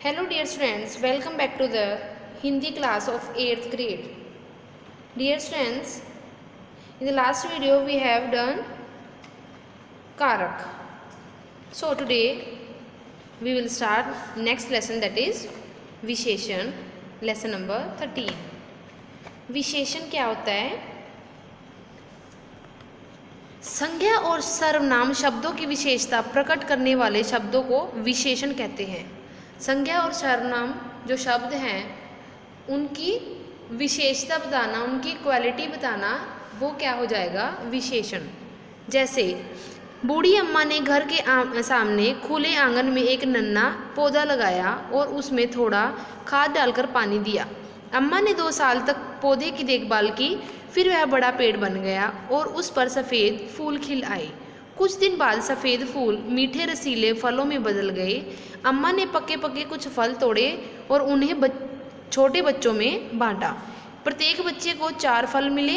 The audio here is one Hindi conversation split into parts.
Hello dear students, welcome back to the Hindi class of 8th grade. Dear students, in the last video we have done Karak. So today we will start next lesson, that is विशेषण, lesson number 13. विशेषण क्या होता है? संज्ञा और सर्वनाम शब्दों की विशेषता प्रकट करने वाले शब्दों को विशेषण कहते हैं। संज्ञा और सर्वनाम जो शब्द हैं उनकी विशेषता बताना, उनकी क्वालिटी बताना, वो क्या हो जाएगा? विशेषण। जैसे बूढ़ी अम्मा ने घर के सामने खुले आंगन में एक नन्हा पौधा लगाया और उसमें थोड़ा खाद डालकर पानी दिया। अम्मा ने 2 साल तक पौधे की देखभाल की, फिर वह बड़ा पेड़ बन गया और उस पर सफ़ेद फूल खिल आए। कुछ दिन बाद सफ़ेद फूल मीठे रसीले फलों में बदल गए। अम्मा ने पके पके कुछ फल तोड़े और उन्हें छोटे बच्चों में बांटा। प्रत्येक बच्चे को 4 फल मिले।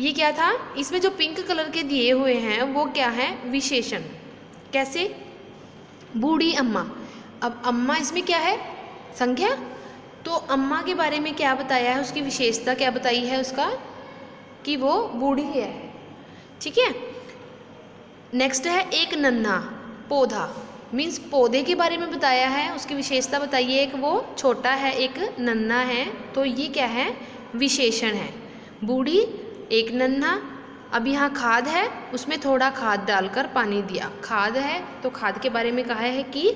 ये क्या था? इसमें जो पिंक कलर के दिए हुए हैं वो क्या है? विशेषण। कैसे? बूढ़ी अम्मा। अब अम्मा इसमें क्या है? संज्ञा। तो अम्मा के बारे में क्या बताया है? उसकी विशेषता क्या बताई है उसका? कि वो बूढ़ी है। ठीक है। नेक्स्ट है एक नन्हा पौधा, मीन्स पौधे के बारे में बताया है, उसकी विशेषता बताइए। एक वो छोटा है, एक नन्हा है, तो ये क्या है? विशेषण है। बूढ़ी, एक नन्हा। अब यहाँ खाद है, उसमें थोड़ा खाद डालकर पानी दिया। खाद है तो खाद के बारे में कहा है कि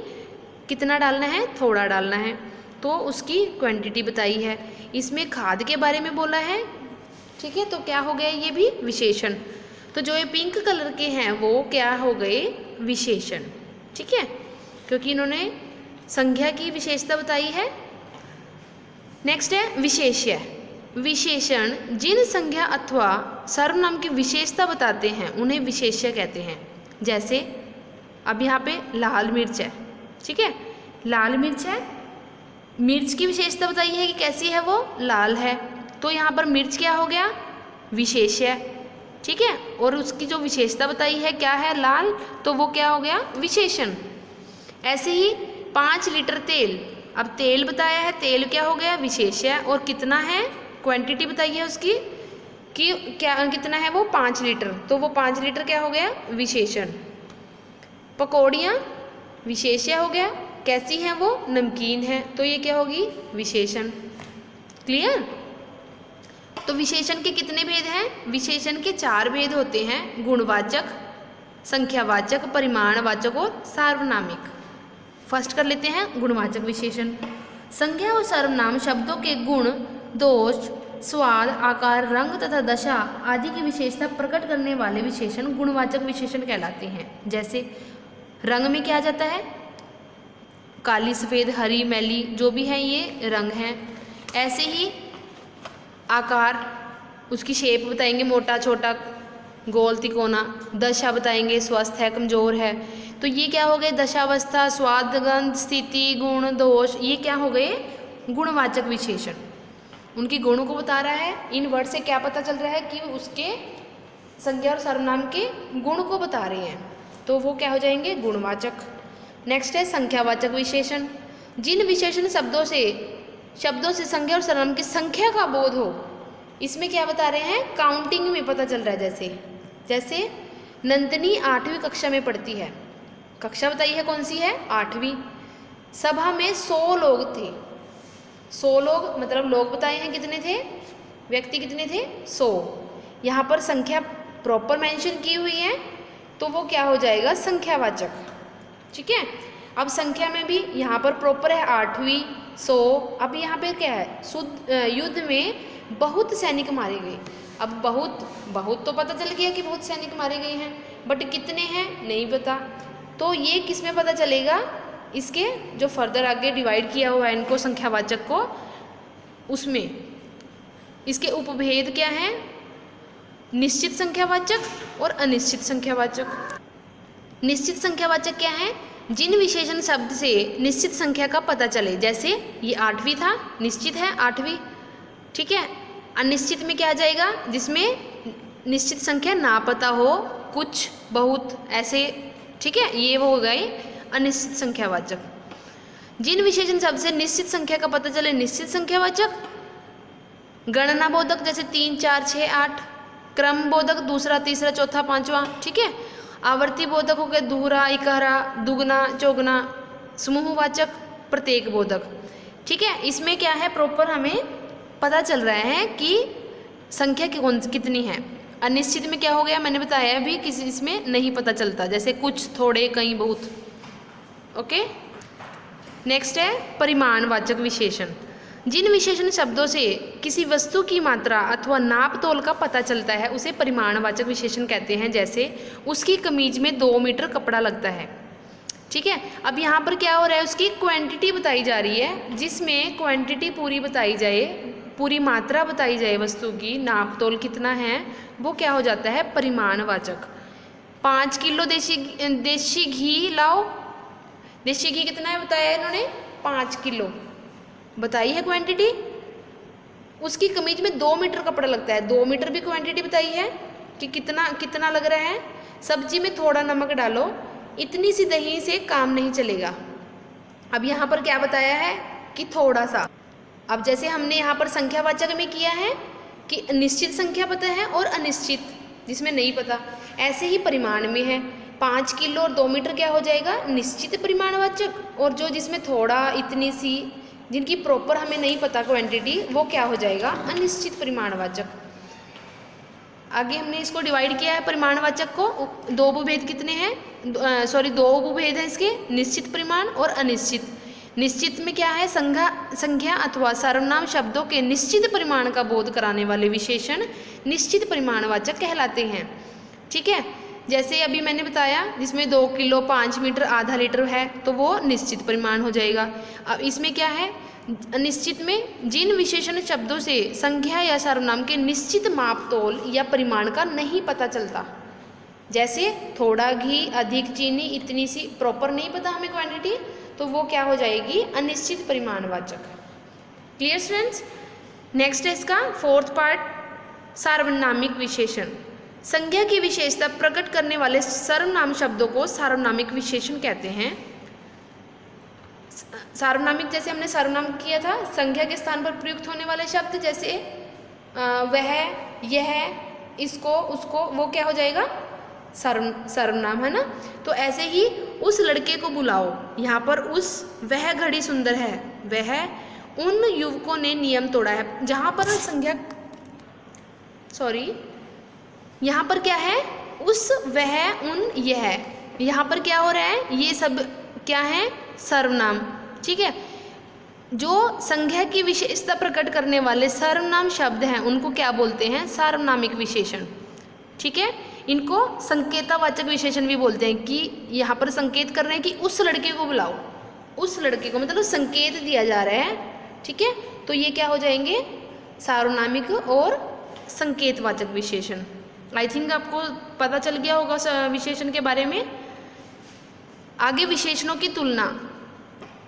कितना डालना है? थोड़ा डालना है, तो उसकी क्वांटिटी बताई है। इसमें खाद के बारे में बोला है। ठीक है, तो क्या हो गया? ये भी विशेषण। तो जो ये पिंक कलर के हैं वो क्या हो गए? विशेषण। ठीक है, क्योंकि इन्होंने संज्ञा की विशेषता बताई है। नेक्स्ट है विशेष्य। विशेषण जिन संज्ञा अथवा सर्वनाम की विशेषता बताते हैं उन्हें विशेष्य कहते हैं। जैसे अब यहाँ पे लाल मिर्च है। ठीक है, लाल मिर्च है, मिर्च की विशेषता बताई है कि कैसी है? वो लाल है। तो यहाँ पर मिर्च क्या हो गया? विशेष्य। ठीक है, और उसकी जो विशेषता बताई है क्या है? लाल, तो वो क्या हो गया? विशेषण। ऐसे ही 5 लीटर तेल, अब तेल बताया है, तेल क्या हो गया? विशेष्य। और कितना है? क्वांटिटी बताई है उसकी कि क्या कितना है वो? 5 लीटर, तो वो 5 लीटर क्या हो गया? विशेषण। पकौड़ियाँ विशेष्य हो गया। कैसी हैं वो? नमकीन है, तो ये क्या होगी? विशेषण। क्लियर? तो विशेषण के कितने भेद हैं? विशेषण के 4 भेद होते हैं: गुणवाचक, संख्यावाचक, परिमाणवाचक और सार्वनामिक। फर्स्ट कर लेते हैं गुणवाचक विशेषण। संज्ञा और सर्वनाम शब्दों के गुण, दोष, स्वाद, आकार, रंग तथा दशा आदि की विशेषता प्रकट करने वाले विशेषण गुणवाचक विशेषण कहलाते हैं। जैसे रंग में क्या आ जाता है? काली, सफ़ेद, हरी, मैली, जो भी है ये रंग हैं। ऐसे ही आकार, उसकी शेप बताएंगे, मोटा, छोटा, गोल, तिकोना। दशा बताएंगे, स्वस्थ है, कमज़ोर है। तो ये क्या हो गए? दशावस्था, स्वाद, गंध, स्थिति, गुण, दोष, ये क्या हो गए? गुणवाचक विशेषण। उनकी गुणों को बता रहा है। इन वर्ड से क्या पता चल रहा है? कि उसके संज्ञा और सर्वनाम के गुण को बता रहे हैं, तो वो क्या हो जाएंगे? गुणवाचक। नेक्स्ट है संख्यावाचक विशेषण। जिन विशेषण शब्दों से संज्ञा और सर्वनाम की संख्या का बोध हो, इसमें क्या बता रहे हैं? काउंटिंग में पता चल रहा है। जैसे नंदिनी 8वीं कक्षा में पढ़ती है। कक्षा बताई है कौन सी है? 8वीं। सभा में 100 लोग थे। 100 लोग मतलब लोग बताए हैं कितने थे? व्यक्ति कितने थे? 100। यहाँ पर संख्या प्रॉपर मेंशन की हुई है, तो वो क्या हो जाएगा? संख्यावाचक। ठीक है, अब संख्या में भी यहाँ पर प्रॉपर है 8वीं, 100। अब यहाँ पे क्या है? युद्ध में बहुत सैनिक मारे गए। अब बहुत तो पता चल गया कि बहुत सैनिक मारे गए हैं, बट कितने हैं नहीं पता। तो ये किस में पता चलेगा? इसके जो फर्दर आगे डिवाइड किया हुआ है इनको, संख्यावाचक को, उसमें इसके उपभेद क्या हैं? निश्चित संख्यावाचक और अनिश्चित संख्यावाचक। निश्चित संख्यावाचक क्या है? जिन विशेषण शब्द से निश्चित संख्या का पता चले। जैसे ये 8वीं था, निश्चित है 8वीं। ठीक है। अनिश्चित में क्या आ जाएगा? जिसमें निश्चित संख्या ना पता हो, कुछ, बहुत, ऐसे। ठीक है, ये वो हो गए अनिश्चित संख्यावाचक। जिन विशेषण शब्द से निश्चित संख्या का पता चले निश्चित संख्यावाचक। गणना बोधक जैसे 3, 4, 6, 8। क्रम बोधक दूसरा, तीसरा, चौथा, पांचवा, ठीक है। आवर्ती बोधक हो गए दोहरा, इकहरा, दुगना, चौगुना। समूहवाचक प्रत्येक बोधक, ठीक है। इसमें क्या है, प्रॉपर हमें पता चल रहा है कि संख्या कितनी है। अनिश्चित में क्या हो गया, मैंने बताया अभी, किसी इसमें नहीं पता चलता, जैसे कुछ, थोड़े, कहीं, बहुत। ओके, नेक्स्ट है परिमाणवाचक विशेषण। जिन विशेषण शब्दों से किसी वस्तु की मात्रा अथवा नाप तोल का पता चलता है उसे परिमाणवाचक विशेषण कहते हैं। जैसे उसकी कमीज में 2 मीटर कपड़ा लगता है, ठीक है। अब यहाँ पर क्या हो रहा है, उसकी क्वांटिटी बताई जा रही है, जिसमें क्वांटिटी पूरी बताई जाए, पूरी मात्रा बताई जाए वस्तु की, नाप तोल कितना है, वो क्या हो जाता है, परिमाणवाचक। 5 किलो देशी घी लाओ। देशी घी कितना है बताया इन्होंने, 5 किलो बताई है क्वांटिटी। उसकी कमीज में 2 मीटर कपड़ा लगता है, 2 मीटर भी क्वांटिटी बताई है कि कितना लग रहा है। सब्जी में थोड़ा नमक डालो, इतनी सी दही से काम नहीं चलेगा। अब यहाँ पर क्या बताया है कि थोड़ा सा। अब जैसे हमने यहाँ पर संख्यावाचक में किया है कि निश्चित संख्या पता है और अनिश्चित जिसमें नहीं पता, ऐसे ही परिमाण में है। 5 किलो और 2 मीटर क्या हो जाएगा, निश्चित परिमाणवाचक, और जो जिसमें थोड़ा, इतनी सी, जिनकी प्रॉपर हमें नहीं पता क्वांटिटी, वो क्या हो जाएगा, अनिश्चित परिमाणवाचक। आगे हमने इसको डिवाइड किया है परिमाणवाचक को। 2 उपभेद कितने हैं, 2 उपभेद हैं इसके, निश्चित परिमाण और अनिश्चित। निश्चित में क्या है, संख्या अथवा सर्वनाम शब्दों के निश्चित परिमाण का बोध कराने वाले विशेषण निश्चित परिमाणवाचक कहलाते हैं, ठीक है। जैसे अभी मैंने बताया, जिसमें 2 किलो, 5 मीटर, आधा लीटर है, तो वो निश्चित परिमाण हो जाएगा। अब इसमें क्या है, अनिश्चित में जिन विशेषण शब्दों से संख्या या सर्वनाम के निश्चित माप तोल या परिमाण का नहीं पता चलता, जैसे थोड़ा घी, अधिक चीनी, इतनी सी, प्रॉपर नहीं पता हमें क्वांटिटी, तो वो क्या हो जाएगी, अनिश्चित परिमाणवाचक। Clear students. नेक्स्ट है इसका 4th पार्ट, सार्वनामिक विशेषण। संज्ञा की विशेषता प्रकट करने वाले सर्वनाम शब्दों को सार्वनामिक विशेषण कहते हैं। सार्वनामिक, जैसे हमने सर्वनाम किया था, संज्ञा के स्थान पर प्रयुक्त होने वाले शब्द, जैसे वह, यह, इसको, उसको, वो क्या हो जाएगा, सर्वनाम, है ना। तो ऐसे ही उस लड़के को बुलाओ, यहाँ पर उस, वह घड़ी सुंदर है, वह, उन युवकों ने नियम तोड़ा है। जहाँ पर संज्ञा, यहाँ पर क्या है, उस, वह, उन, यह, यहाँ पर क्या हो रहा है, ये सब क्या है, सर्वनाम, ठीक है। जो संज्ञा की विशेषता प्रकट करने वाले सर्वनाम शब्द हैं उनको क्या बोलते हैं, सार्वनामिक विशेषण, ठीक है। इनको संकेतवाचक विशेषण भी बोलते हैं, कि यहाँ पर संकेत कर रहे हैं कि उस लड़के को बुलाओ, उस लड़के को, मतलब संकेत दिया जा रहा है, ठीक है। तो ये क्या हो जाएंगे, सार्वनामिक और संकेतवाचक विशेषण। आई थिंक आपको पता चल गया होगा विशेषण के बारे में। आगे विशेषणों की तुलना।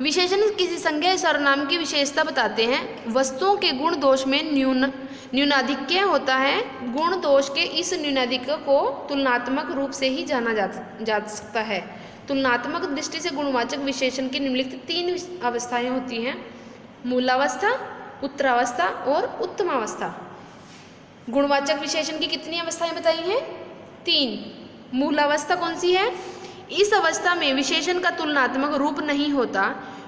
विशेषण किसी संज्ञा या सर्वनाम की विशेषता बताते हैं। वस्तुओं के गुण दोष में न्यूनाधिक्य होता है। गुण दोष के इस न्यूनाधिक्य को तुलनात्मक रूप से ही जाना जा सकता है। तुलनात्मक दृष्टि से गुणवाचक विशेषण की निम्नलिखित 3 अवस्थाएं होती हैं, मूलावस्था, उत्तरावस्था और उत्तमावस्था। गुणवाचक विशेषण की कितनी अवस्थाएं बताई हैं, 3। मूलावस्था कौन सी है, इस अवस्था में विशेषण का तुलनात्मक रूप नहीं होता,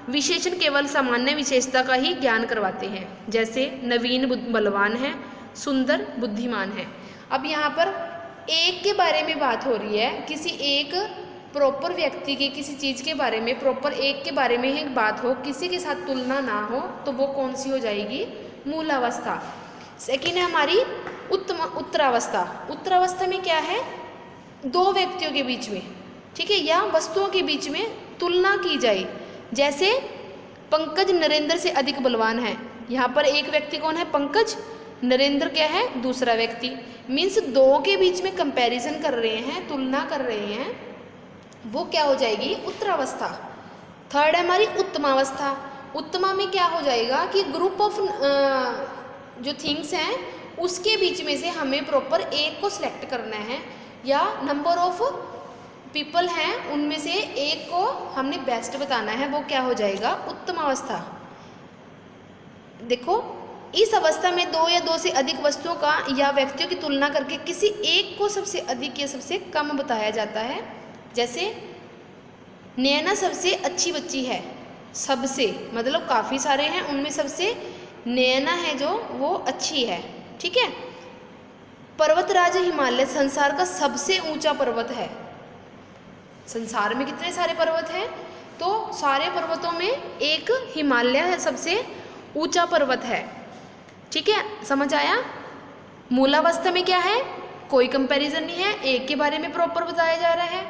विशेषण केवल सामान्य विशेषता का ही ज्ञान करवाते हैं। जैसे नवीन बलवान है, सुंदर बुद्धिमान है। अब यहाँ पर एक के बारे में बात हो रही है, किसी एक प्रॉपर व्यक्ति की, किसी चीज़ के बारे में, प्रॉपर एक के बारे में एक बात हो, किसी के साथ तुलना ना हो, तो वो कौन सी हो जाएगी, मूलावस्था। सेकेंड है हमारी उत्तरावस्था। उत्तरावस्था में क्या है, 2 व्यक्तियों के बीच में, ठीक है, या वस्तुओं के बीच में तुलना की जाए। जैसे पंकज नरेंद्र से अधिक बलवान है, यहाँ पर एक व्यक्ति कौन है, पंकज, नरेंद्र क्या है, दूसरा व्यक्ति। मीन्स 2 के बीच में कंपैरिजन कर रहे हैं, तुलना कर रहे हैं, वो क्या हो जाएगी, उत्तरावस्था। थर्ड है हमारी उत्तमावस्था। उत्तमा में क्या हो जाएगा कि ग्रुप ऑफ जो थिंग्स हैं उसके बीच में से हमें प्रॉपर एक को सिलेक्ट करना है, या नंबर ऑफ पीपल हैं उनमें से एक को हमने बेस्ट बताना है, वो क्या हो जाएगा? उत्तम अवस्था। देखो, इस अवस्था में दो या दो से अधिक वस्तुओं का या व्यक्तियों की तुलना करके किसी एक को सबसे अधिक या सबसे कम बताया जाता है। जैसे नैना सबसे अच्छी बच्ची है, सबसे मतलब काफ़ी सारे हैं, उनमें सबसे नैना है जो वो अच्छी है, ठीक है। पर्वतराज हिमालय संसार का सबसे ऊंचा पर्वत है। संसार में कितने सारे पर्वत हैं? तो सारे पर्वतों में एक हिमालय है, सबसे ऊंचा पर्वत है, ठीक है। समझ आया? मूलावस्था में क्या है? कोई कंपैरिजन नहीं है, एक के बारे में प्रॉपर बताया जा रहा है।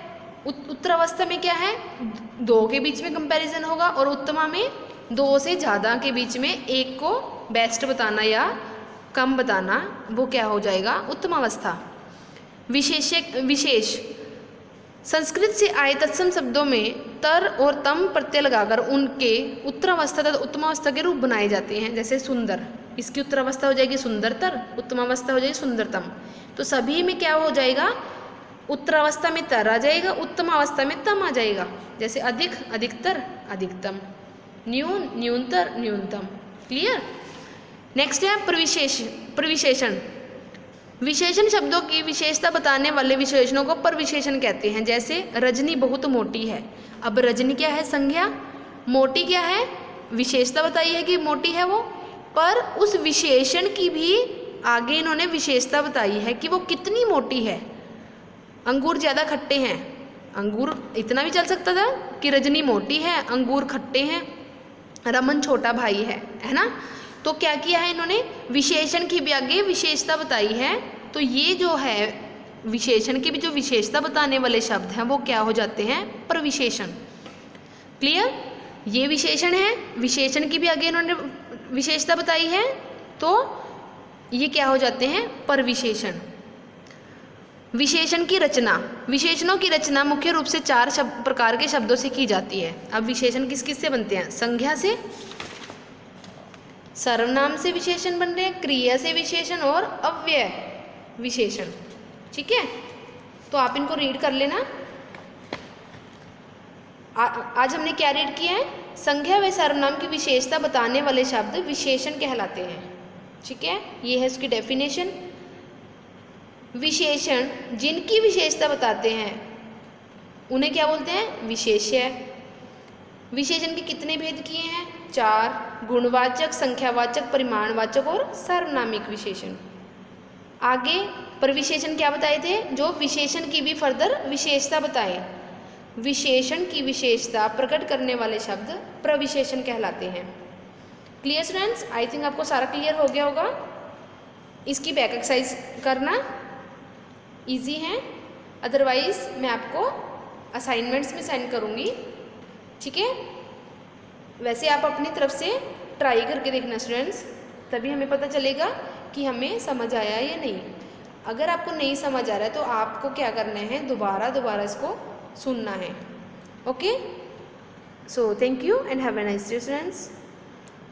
उत्तरावस्था में क्या है? दो के बीच में कंपैरिजन होगा, और उत्तमा में दो से ज़्यादा के बीच में एक को बेस्ट बताना या कम बताना, वो क्या हो जाएगा? उत्तमावस्था। विशेष संस्कृत से आए तत्सम शब्दों में तर और तम प्रत्यय लगाकर उनके उत्तरावस्था तथा उत्तमावस्था के रूप बनाए जाते हैं। जैसे सुंदर, इसकी उत्तरावस्था हो जाएगी सुंदरतर, उत्तमावस्था हो जाएगी सुंदरतम। तो सभी में क्या हो जाएगा? उत्तरावस्था में तर आ जाएगा, उत्तमावस्था में तम आ जाएगा। जैसे अधिक, अधिकतर, अधिकतम, न्यून, न्यूनतर, न्यूनतम। क्लियर? नेक्स्ट है प्रविशेषण। विशेषण शब्दों की विशेषता बताने वाले विशेषणों को परविशेषण कहते हैं। जैसे रजनी बहुत मोटी है। अब रजनी क्या है? संज्ञा। मोटी क्या है? विशेषता बताई है कि मोटी है वो, पर उस विशेषण की भी आगे इन्होंने विशेषता बताई है कि वो कितनी मोटी है। अंगूर ज़्यादा खट्टे हैं, अंगूर इतना भी चल सकता था कि रजनी मोटी है, अंगूर खट्टे हैं, रमन छोटा भाई है ना। तो क्या किया है इन्होंने? विशेषण की भी आगे विशेषता बताई है। तो ये जो है विशेषण की भी जो विशेषता बताने वाले शब्द हैं वो क्या हो जाते हैं? प्रविशेषण। क्लियर? ये विशेषण है, विशेषण की भी आगे इन्होंने विशेषता बताई है, तो ये क्या हो जाते हैं? परविशेषण। विशेषण की रचना। विशेषणों की रचना मुख्य रूप से चार प्रकार के शब्दों से की जाती है। अब विशेषण किस किस से बनते हैं? संज्ञा से, सर्वनाम से विशेषण बन रहे हैं, क्रिया से विशेषण, और अव्यय विशेषण, ठीक है। तो आप इनको रीड कर लेना। आज हमने क्या रीड किया है? संज्ञा व सर्वनाम की विशेषता बताने वाले शब्द विशेषण कहलाते हैं, ठीक है। ये है इसकी डेफिनेशन। विशेषण जिनकी विशेषता बताते हैं उन्हें क्या बोलते हैं? विशेष्य। विशेषण के कितने भेद किए हैं? 4। गुणवाचक, संख्यावाचक, परिमाणवाचक और सार्वनामिक विशेषण। आगे प्रविशेषण क्या बताए थे? जो विशेषण की भी फर्दर विशेषता बताए। विशेषण की विशेषता प्रकट करने वाले शब्द प्रविशेषण कहलाते हैं। Clear students? आई थिंक आपको सारा क्लियर हो गया होगा। इसकी बैक एक्सरसाइज करना इजी है, अदरवाइज मैं आपको असाइनमेंट्स में सेंड करूँगी, ठीक है। वैसे आप अपनी तरफ से ट्राई करके देखना स्टूडेंट्स, तभी हमें पता चलेगा कि हमें समझ आया या नहीं। अगर आपको नहीं समझ आ रहा है तो आपको क्या करना है? दोबारा इसको सुनना है। Okay, so thank you and have a nice day students.